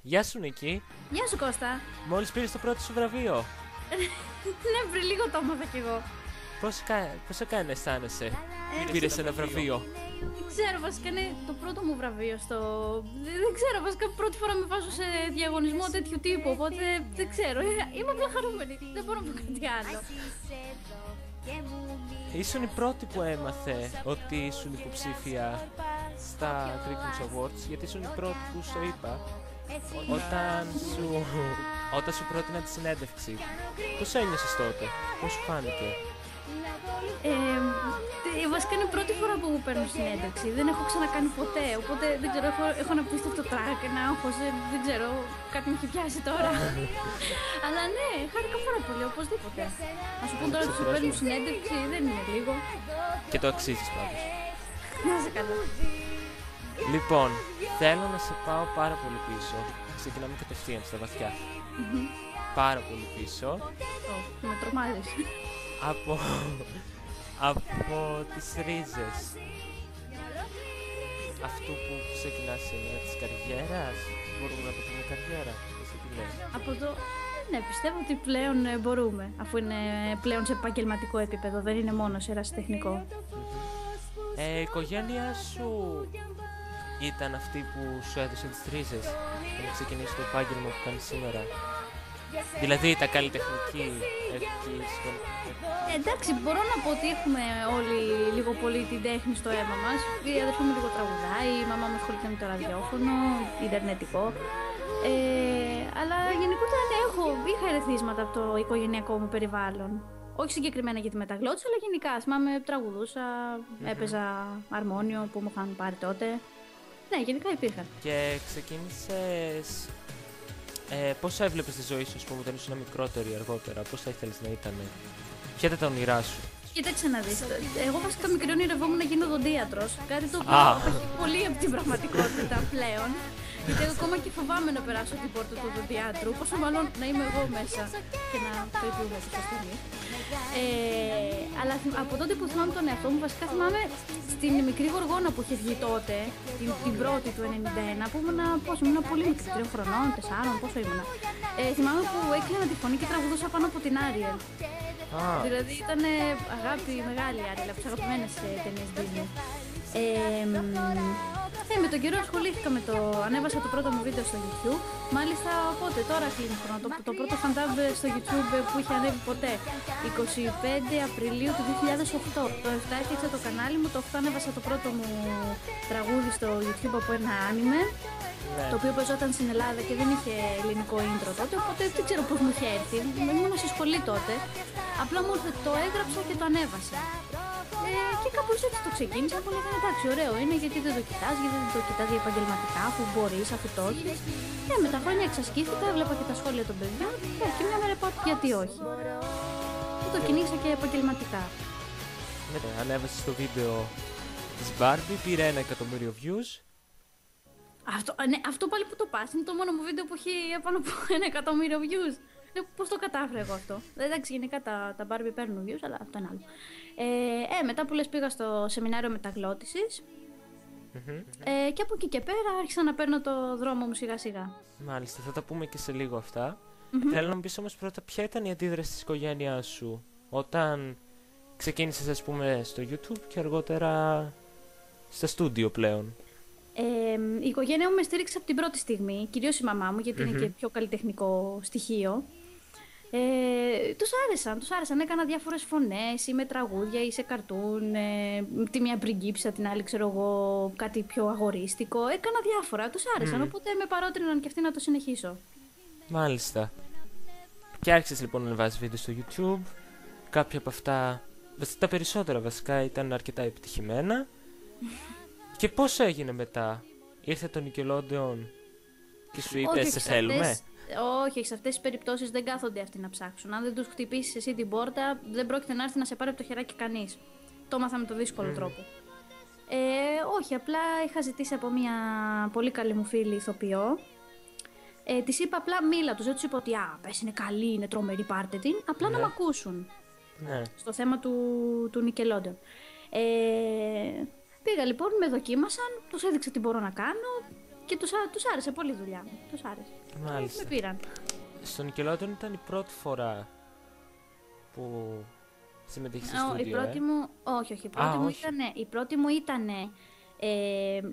Γεια σου Νίκη. Γεια σου Κώστα. Μόλις πήρες το πρώτο σου βραβείο. Ναι, πριν λίγο το έμαθα κι εγώ. Πώς έκανε να αισθάνεσαι που πήρες ένα βραβείο? Δεν ξέρω, βασικά είναι το πρώτο μου βραβείο στο... Δεν ξέρω, βασικά πρώτη φορά με βάζω σε διαγωνισμό τέτοιου τύπου, οπότε δεν ξέρω. Είμαι απλά χαρούμενη, δεν μπορώ να πω κάτι άλλο. Ήσουν η πρώτη που έμαθε ότι ήσουν υποψήφια στα Critics Awards, γιατί ήσουν η πρώτη που σου είπα όταν σου πρότεινα τη συνέντευξη. Πώς ένιωσες τότε, πώς σου φάνηκε? Βασικά είναι η πρώτη φορά που παίρνω συνέντευξη. Δεν έχω ξανακάνει ποτέ. Οπότε δεν ξέρω, έχω ένα απίστευτο τρακ, ένα άγχος. Δεν ξέρω, κάτι μου έχει πιάσει τώρα. Αλλά ναι, χάρηκα πάρα πολύ, οπωσδήποτε. Να σου πω τώρα ότι σου παίρνω συνέντευξη, δεν είναι λίγο. Και το αξίζεις πάντως. Να είσαι καλά. Λοιπόν, θέλω να σε πάω πάρα πολύ πίσω. Ξεκινάμε κατευθείαν στα βαθιά. Πάρα πολύ πίσω. Με τρομάζεις. Από τις ρίζες αυτού που ξεκινάς σήμερα της καριέρας, μπορούμε να το πούμε καριέρα, εσύ τι λες? Από το... Ναι, πιστεύω ότι πλέον μπορούμε, αφού είναι πλέον σε επαγγελματικό επίπεδο, δεν είναι μόνο σε ερασιτεχνικό. Η οικογένειά σου ήταν αυτή που σου έδωσε τις ρίζες για να ξεκινήσεις το επάγγελμα που κάνεις σήμερα? Δηλαδή τα καλλιτεχνική εκεί στον... Εντάξει, μπορώ να πω ότι έχουμε όλοι λίγο πολύ την τέχνη στο αίμα μας. Η αδερφή μου λίγο τραγουδάει, η μαμά μου ασχολείται με το ραδιόφωνο, ιντερνετικό. Αλλά γενικότερα ναι, είχα ερεθίσματα από το οικογενειακό μου περιβάλλον. Όχι συγκεκριμένα για τη μεταγλώτηση, αλλά γενικά. Θυμάμαι, τραγουδούσα, έπαιζα αρμόνιο που μου είχαν πάρει τότε. Ναι, γενικά υπήρχαν. Και ξεκίνησες... πώς έβλεπες τη ζωή σου, ας πούμε, όταν ήσουν μικρότερη αργότερα, πώς θα ήθελες να ήταν? Ποια ήταν τα όνειρά σου? Κοίταξε να δεις, εγώ βασικά μικρή ονειρευόμουν να γίνω οδοντίατρος, κάτι το οποίο έχει πολύ από την πραγματικότητα πλέον. Γιατί εγώ ακόμα και φοβάμαι να περάσω την πόρτα του οδοντιάτρου, πόσο μάλλον να είμαι εγώ μέσα και να περιποιούμε τους ασθενείς. Αλλά από τότε που θυμάμαι τον εαυτό μου, βασικά θυμάμαι στην μικρή γοργόνα που είχε βγει τότε, την πρώτη του 91, που ήμουν πολύ μικρή, 3 χρονών, 4, πόσο ήμουνα. Θυμάμαι που έκλεινα τη φωνή και τραγουδούσα πάνω από την Άριελ. Δηλαδή ήταν αγάπη μεγάλη η Άριελ, από τις αγαπημένες ταινίες Disney. Με τον καιρό ασχολήθηκα ανέβασα το πρώτο μου βίντεο στο YouTube. Μάλιστα, πότε, τώρα κλείνει χρόνο. Το πρώτο φαντάβ στο YouTube που είχε ανέβει ποτέ. 25 Απριλίου του 2008. Το 7 έφτιαξα το κανάλι μου, το 8 ανέβασα το πρώτο μου τραγούδι στο YouTube από ένα άνιμε. Το οποίο παίζονταν στην Ελλάδα και δεν είχε ελληνικό intro τότε, οπότε δεν ξέρω πώς μου είχε έρθει. Ήμουν στη σχολή τότε. Απλά μου ήρθε, το έγραψα και το ανέβασα. Και κάπως έτσι το ξεκίνησα, που λέγανε εντάξει, ωραίο είναι, γιατί δεν το κοιτάς, γιατί δεν το κοιτάς επαγγελματικά, αφού μπορείς, αφού το έχεις. Με τα χρόνια εξασκήθηκα, έβλεπα και τα σχόλια των παιδιών και μια μέρα είπα γιατί όχι. Και το κυνήγησα και επαγγελματικά. Ανέβασε το βίντεο της Barbie, πήρε 1 εκατομμύριο views. Αυτό πάλι που το πας, είναι το μόνο μου βίντεο που έχει πάνω από 1 εκατομμύριο views. Πώς το κατάφερα εγώ αυτό? Εντάξει, γενικά τα Barbie παίρνουν views, αλλά αυτό είναι άλλο. Μετά που λες πήγα στο σεμινάριο μεταγλώτησης και από εκεί και πέρα άρχισα να παίρνω το δρόμο μου σιγά σιγά. Μάλιστα, θα τα πούμε και σε λίγο αυτά. Θέλω να μου πεις όμως πρώτα ποια ήταν η αντίδραση της οικογένειάς σου όταν ξεκίνησες, ας πούμε, στο YouTube και αργότερα στα στούντιο πλέον? Η οικογένεια μου με στήριξε από την πρώτη στιγμή, κυρίως η μαμά μου, γιατί είναι και πιο καλλιτεχνικό στοιχείο. Τους άρεσαν, έκανα διάφορες φωνές ή με τραγούδια ή σε καρτούν, τη μία πριγκίψα, την άλλη ξέρω εγώ κάτι πιο αγορίστικο, έκανα διάφορα, τους άρεσαν, οπότε με παρότριναν και αυτοί να το συνεχίσω. Μάλιστα. Και άρχισες λοιπόν να βάζεις βίντεο στο YouTube, κάποια από αυτά, τα περισσότερα βασικά ήταν αρκετά επιτυχημένα. Και πώς έγινε μετά? Ήρθε το Nickelodeon και σου είπε σε θέλουμε? Όχι, σε αυτές τις περιπτώσεις δεν κάθονται αυτοί να ψάξουν. Αν δεν τους χτυπήσεις εσύ την πόρτα, δεν πρόκειται να έρθει να σε πάρει από το χεράκι κανείς. Το έμαθα με το δύσκολο τρόπο. Όχι, απλά είχα ζητήσει από μια πολύ καλή μου φίλη ηθοποιό. Της είπα απλά μίλα τους, δεν τους είπα ότι πες είναι καλή, είναι τρομερή, πάρτε την. Απλά να μ' ακούσουν στο θέμα του Nickelodeon. Πήγα λοιπόν, με δοκίμασαν, τους έδειξα τι μπορώ να κάνω. Και τους άρεσε πολύ η δουλειά μου. Τους άρεσε. Μάλιστα. Με πήραν. Στο Nickelodeon ήταν η πρώτη φορά που συμμετείχε σε στούντιο, Η πρώτη μου. Όχι. Η πρώτη μου ήταν.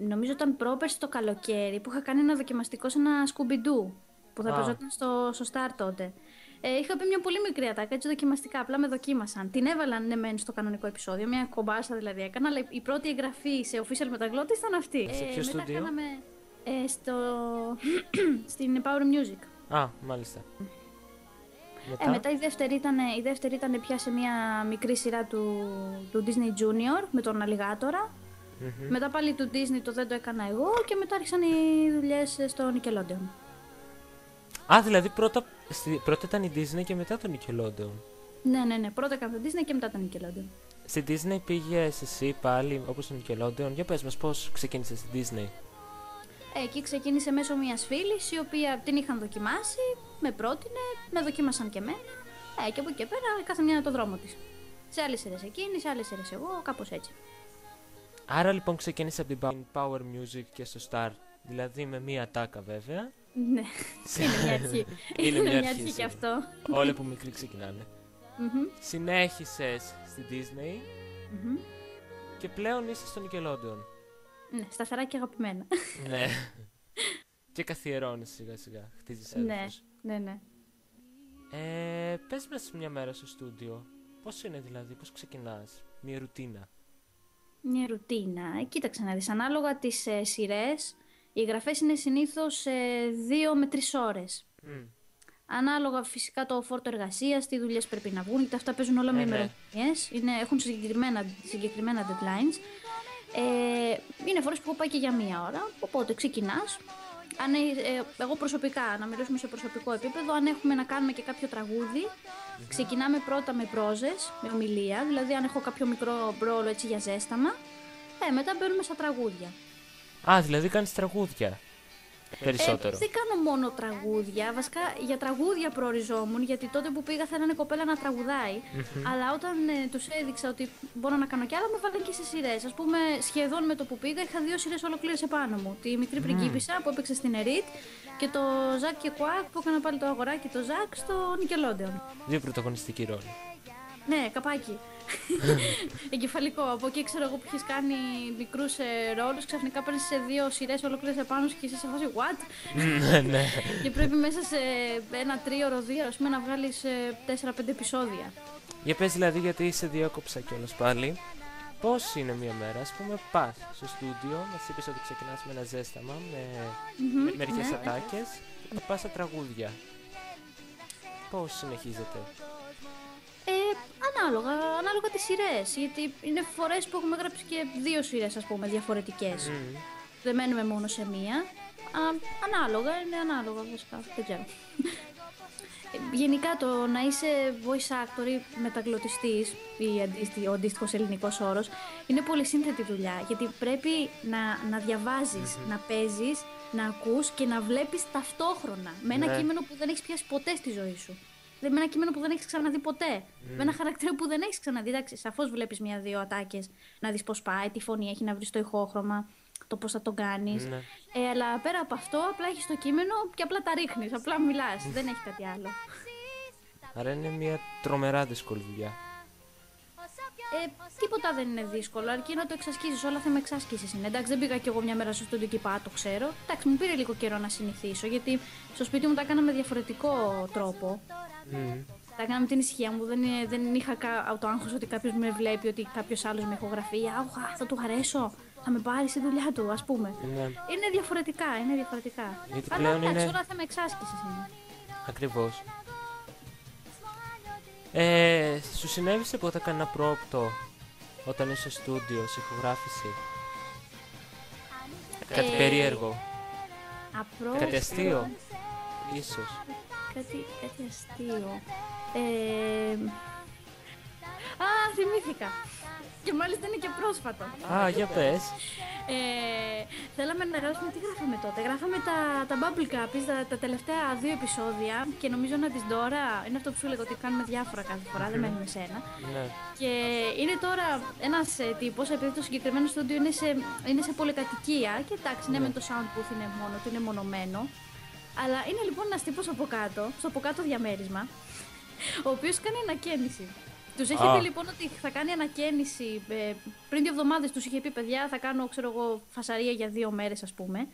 Νομίζω ήταν πρόπερση το καλοκαίρι που είχα κάνει ένα δοκιμαστικό σε ένα Scooby-Doo που θα παίζονταν στο Star τότε. Είχα πει μια πολύ μικρή ατάκα, έτσι δοκιμαστικά, απλά με δοκίμασαν. Την έβαλαν ναι μεν στο κανονικό επεισόδιο, μια κομπάσα δηλαδή έκανα, αλλά η πρώτη εγγραφή σε official μεταγλώτης ήταν αυτή. Σε ποιο στούντιο? Κάναμε στην Power Music. Μάλιστα. Μετά η δεύτερη ήταν πια σε μια μικρή σειρά του Disney Junior με τον Αλιγάτορα. Μετά πάλι του Disney δεν το έκανα εγώ και μετά άρχισαν οι δουλειές στο Nickelodeon. Δηλαδή πρώτα ήταν η Disney και μετά το Nickelodeon. Ναι. Πρώτα έκανα το Disney και μετά το Nickelodeon. Στη Disney πήγες εσύ πάλι όπως το Nickelodeon. Για πες μας πώς ξεκίνησες στη Disney. Εκεί ξεκίνησε μέσω μιας φίλης η οποία την είχαν δοκιμάσει, με πρότεινε, με δοκίμασαν και εμένα. Και από εκεί και πέρα κάθε μια το δρόμο της. Σε άλλες σειρές εκείνη, σε άλλες σειρές εγώ, κάπως έτσι. Άρα λοιπόν ξεκίνησε από την Power Music και στο Star. Δηλαδή με μία τάκα βέβαια. Ναι, είναι μια αρχή. Είναι μια αρχή και αυτό. Όλοι που μικροί ξεκινάνε. Συνέχισες στη Disney και πλέον είσαι στο Nickelodeon. Ναι, σταθερά και αγαπημένα. Ναι. Και καθιερώνεις σιγά σιγά, χτίζεις έδαφος. Ναι. Πες μας μια μέρα στο στούντιο. Πώς είναι δηλαδή, πώς ξεκινάς, μια ρουτίνα. Μια ρουτίνα. Κοίταξε να δεις, ανάλογα τις σειρές, οι εγγραφές είναι συνήθως 2 με 3 ώρες. Ανάλογα φυσικά το φόρτο εργασίας, τι δουλειές πρέπει να βγουν, γιατί αυτά παίζουν όλα με ημερομηνίες, έχουν συγκεκριμένα deadlines. Είναι φορές που έχω πάει και για 1 ώρα, οπότε ξεκινάς. Εγώ προσωπικά, να μιλήσουμε σε προσωπικό επίπεδο, αν έχουμε να κάνουμε και κάποιο τραγούδι, ξεκινάμε πρώτα με πρόζες, με ομιλία, δηλαδή αν έχω κάποιο μικρό μπρόλο έτσι για ζέσταμα, μετά μπαίνουμε στα τραγούδια. Δηλαδή κάνεις τραγούδια περισσότερο. Δεν κάνω μόνο τραγούδια, βασικά για τραγούδια προοριζόμουν, γιατί τότε που πήγα θέλανε κοπέλα να τραγουδάει, αλλά όταν τους έδειξα ότι μπορώ να κάνω κι άλλα, με βάλαν και σε σειρές. Ας πούμε, σχεδόν με το που πήγα είχα 2 σειρές ολοκλήρες επάνω μου. Τη Μικρή Πριγκίπισσα που έπαιξε στην Ερίτ και το Ζακ και Κουάκ που έκανα πάλι το αγοράκι το Ζακ στο Nickelodeon. 2 πρωταγωνιστικοί ρόλοι. Ναι, καπάκι. Εγκεφαλικό. Από εκεί ξέρω εγώ που έχεις κάνει μικρούς ρόλους, ξαφνικά παίρνεις σε 2 σειρές ολόκληρες επάνω και είσαι σε φάση what? Ναι. Και πρέπει μέσα σε ένα 3ωρο, 2 ας πούμε, να βγάλεις 4-5 επεισόδια. Για πες δηλαδή, γιατί σε διάκοψα κιόλας πάλι. Πώς είναι μια μέρα, ας πούμε, πας στο στούντιο, μας είπες ότι ξεκινάς με ένα ζέσταμα, με μερικές ατάκες και πας στα τραγούδια. Πώς συνεχίζεται? Ανάλογα τις σειρές, γιατί είναι φορές που έχουμε γράψει και 2 σειρές, ας πούμε, διαφορετικές. Δεν μένουμε μόνο σε μία. Είναι ανάλογα βασικά, δεν ξέρω. Γενικά το να είσαι voice actor ή μεταγλωτιστής ή ο αντίστοιχος ελληνικός όρος είναι πολύ σύνθετη δουλειά, γιατί πρέπει να διαβάζεις, να παίζεις, να ακούς και να βλέπεις ταυτόχρονα με ένα κείμενο που δεν έχεις πιάσει ποτέ στη ζωή σου. Με ένα κείμενο που δεν έχεις ξαναδεί ποτέ. Με ένα χαρακτήρα που δεν έχεις ξαναδεί. Εντάξει, σαφώς βλέπεις 1-2 ατάκες να δεις πώς πάει, τι φωνή έχει, να βρεις το ηχόχρωμα, το πώς θα τον κάνεις. Αλλά πέρα από αυτό, απλά έχεις το κείμενο και απλά τα ρίχνεις, απλά μιλάς. Δεν έχει κάτι άλλο. Άρα είναι μια τρομερά δύσκολη δουλειά. Τίποτα δεν είναι δύσκολο, αρκεί να το εξασκήσεις. Όλα θέμα εξάσκησης είναι. Εντάξει, δεν πήγα κι εγώ μια μέρα στο στούντιο και είπα, το ξέρω. Εντάξει, μου πήρε λίγο καιρό να συνηθίσω, γιατί στο σπίτι μου τα έκανα με διαφορετικό τρόπο. Τα έκανα με την ησυχία μου. Δεν είχα το άγχος ότι κάποιος με βλέπει, ότι κάποιος άλλος με ηχογραφεί. Θα του αρέσω, θα με πάρει στη δουλειά του, ας πούμε. Είναι διαφορετικά. Γιατί αλλά πλέον εντάξει, είναι... όλα θέμα εξάσκησης είναι. Ακριβώς. Σου συνέβησε ποτέ κανένα πρόοπτο όταν είσαι στο στούντιο, σε ηχογράφηση? Κάτι περίεργο? Κάτι αστείο, ίσως? Κάτι αστείο. Θυμήθηκα. Και μάλιστα είναι και πρόσφατο. Για πες. Θέλαμε να γράψουμε, τι γράφαμε τότε. Γράφαμε τα Bubble Guppies, τα τελευταία 2 επεισόδια. Και νομίζω να τις τώρα, είναι αυτό που σου λέγω ότι κάνουμε διάφορα κάθε φορά, δεν μένουμε σε ένα. Ναι. Και είναι τώρα ένας τύπος, επειδή το συγκεκριμένο στούντιο είναι σε πολυκατοικία. Και εντάξει, ναι, με το sound booth είναι μόνο του, είναι μονομένο. Αλλά είναι λοιπόν ένας τύπος από κάτω, στο από κάτω διαμέρισμα, ο οποίος κάνει ανακαίνιση. Τους είχε πει λοιπόν ότι θα κάνει ανακαίνιση πριν 2 εβδομάδες. Τους είχε πει, παιδιά, θα κάνω, ξέρω εγώ, φασαρία για 2 μέρες, ας πούμε.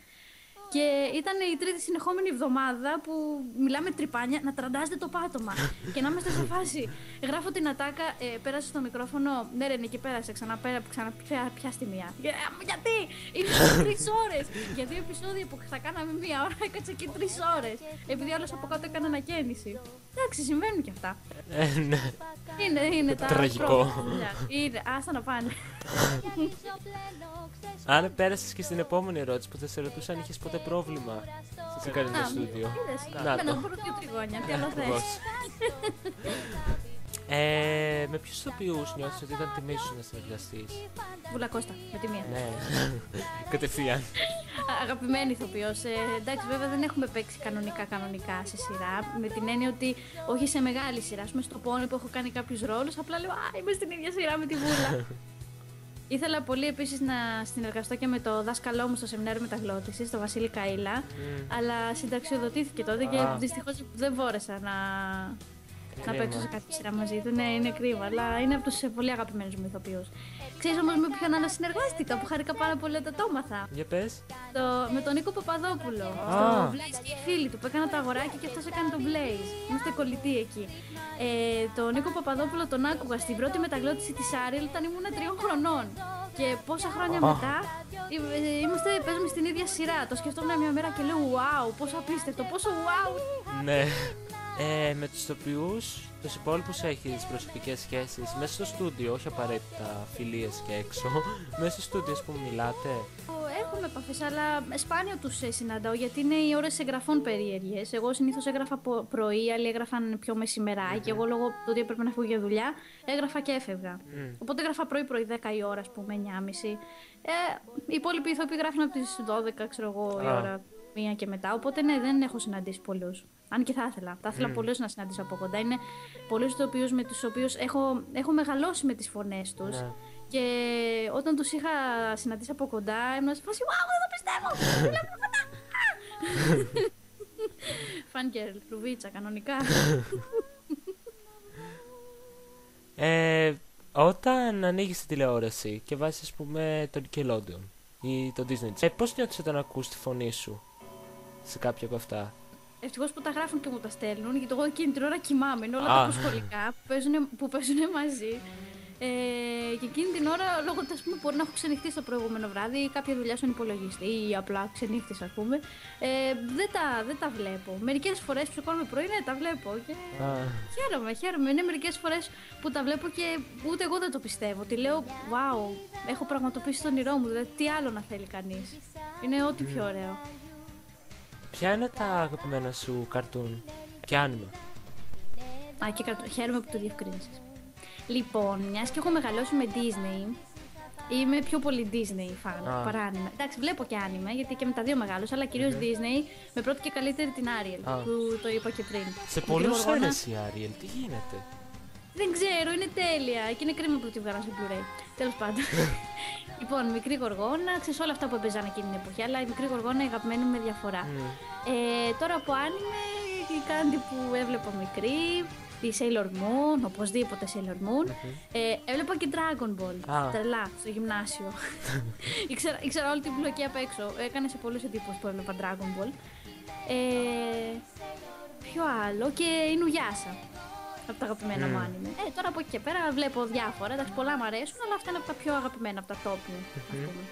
Και ήταν η 3η συνεχόμενη εβδομάδα που μιλάμε τρυπάνια να τραντάζετε το πάτωμα. Και να είμαστε σε φάση. Γράφω την ατάκα, πέρασε στο μικρόφωνο. Ναι, ρε, και πέρασε. Πιάστη μία. Γιατί? Είναι 3 ώρες. Για 2 επεισόδια που θα κάναμε 1 ώρα, έκατσα και 3 ώρες. Επειδή άλλος από κάτω έκανε ανακαίνιση. Εντάξει, συμβαίνουν και αυτά. Ναι. Είναι τα τραγικό. Είναι, άστα να πάνε. Αν πέρασες και στην επόμενη ερώτηση που θα σε ρωτούσα αν είχες ποτέ πρόβλημα σε κανένα στούντιο. Να το βρω 2 τριγώνια, τι άλλο θες. Με ποιους ηθοποιούς νιώθεις ότι ήταν τιμή σου να συνεργαστείς? Βουλακώστα, με τη μία. Ναι, κατευθείαν. Αγαπημένη ηθοποιός. Εντάξει, βέβαια δεν έχουμε παίξει κανονικά σε σειρά. Με την έννοια ότι όχι σε μεγάλη σειρά. Ας πούμε στο Pony που έχω κάνει κάποιους ρόλους, απλά λέω είμαι στην ίδια σειρά με τη Βούλα. Ήθελα πολύ επίσης να συνεργαστώ και με το δάσκαλό μου στο σεμινάριο μεταγλώτησης, τον Βασίλη Καΐλα, αλλά συνταξιοδοτήθηκε τότε και δυστυχώς δεν μπόρεσα να παίξω σε κάποια σειρά μαζί του. Ναι, είναι κρίμα, αλλά είναι από τους πολύ αγαπημένους μου ηθοποιούς. Ξέρεις όμως με ποιον άλλο συνεργάστηκα που χάρηκα πάρα πολύ όταν το έμαθα? Για πες. Με τον Νίκο Παπαδόπουλο. Στο Blaze και οι φίλοι του που έκανα τα αγοράκια και αυτός έκανε το Blaze. Είμαστε κολλητοί εκεί. Τον Νίκο Παπαδόπουλο τον άκουγα στην πρώτη μεταγλώτηση της Άριελ όταν ήμουν 3 χρονών. Και πόσα χρόνια μετά παίζουμε στην ίδια σειρά. Το σκεφτόμουν μια μέρα και λέω wow, πόσο απίστευτο, πόσο wow. Ναι. Με τους ηθοποιούς, τους υπόλοιπους έχεις προσωπικές σχέσεις μέσα στο στούντιο, όχι απαραίτητα φιλίες και έξω. Μέσα στο στούντιο που μιλάτε? Έχουμε επαφές, αλλά σπάνια τους συναντάω γιατί είναι οι ώρες εγγραφών περίεργες. Εγώ συνήθως έγραφα πρωί, άλλοι έγραφαν πιο μεσημεράκι. Και εγώ λόγω του ότι έπρεπε να φύγω για δουλειά, έγραφα και έφευγα. Οπότε έγραφα πρωί-πρωί 10 η ώρα, ας πούμε, 9.30. Οι υπόλοιποι ηθοποιοί γράφουν από τις 12, ξέρω εγώ, η ώρα, 1 και μετά. Οπότε ναι, δεν έχω συναντήσει πολλούς. Αν και θα ήθελα. Θα ήθελα πολλούς να συναντήσω από κοντά. Είναι πολλούς ηθοποιούς με τους οποίους έχω μεγαλώσει με τις φωνές τους. Ναι. Και όταν τους είχα συναντήσει από κοντά, ήμουν σε φάση «Wow, δεν το πιστεύω! Βλέπω κοντά!» Φάνκερ, Λουβίτσα, κανονικά. Όταν ανοίγεις τη τηλεόραση και βάζεις, ας πούμε, τον Nickelodeon ή τον Disney, πώς νιώθεις όταν ακούς τη φωνή σου σε κάποια από αυτά? Ευτυχώς που τα γράφουν και μου τα στέλνουν, γιατί εγώ εκείνη την ώρα κοιμάμαι. Είναι όλα τα προσχολικά που παίζουν μαζί. Και εκείνη την ώρα, λόγω του, ας πούμε, μπορεί να έχω ξενυχτήσει το προηγούμενο βράδυ ή κάποια δουλειά στον υπολογιστή ή απλά ξενύχτησα, ας πούμε. Δεν τα βλέπω. Μερικές φορές που σηκώνομαι πρωί, ναι, τα βλέπω. Και χαίρομαι. Είναι μερικές φορές που τα βλέπω και ούτε εγώ δεν το πιστεύω. Ότι λέω, wow, έχω πραγματοποιήσει τον όνειρό μου. Δηλαδή, τι άλλο να θέλει κανείς. Είναι ό,τι πιο ωραίο. Ποια είναι τα αγαπημένα σου καρτούν και άνιμε? Και καρτούν. Χαίρομαι που το διευκρίνησες. Λοιπόν, μιας και έχω μεγαλώσει με Disney, είμαι πιο πολύ Disney fan παρά άνιμε. Εντάξει, βλέπω και άνιμε, γιατί και με τα δύο μεγάλωσα, αλλά κυρίως Disney, με πρώτη και καλύτερη την Ariel, που το είπα και πριν. Σε πολλούς άρεσε η Ariel, τι γίνεται? Δεν ξέρω, είναι τέλεια και είναι κρίμα που τη βγάλα στο Blu-ray. Τέλος πάντων. Λοιπόν, Μικρή Γοργόνα, ξέρεις όλα αυτά που έπαιζαν εκείνη την εποχή, αλλά η Μικρή Γοργόνα αγαπημένη με διαφορά. Τώρα από άνιμε, κάτι που έβλεπα μικρή, τη Sailor Moon, οπωσδήποτε Sailor Moon. Έβλεπα και Dragon Ball, τρελά, στο γυμνάσιο. Ήξερα όλη την πλοκή απ' έξω, έκανε σε πολλούς εντύπωση που έβλεπα Dragon Ball. Ποιο άλλο, και η Νουιάσα. Από τα αγαπημένα μου άνιμε. Τώρα από εκεί και πέρα βλέπω διάφορα. Εντάξει, πολλά μου αρέσουν, αλλά αυτά είναι από τα πιο αγαπημένα, από τα top μου, ας πούμε.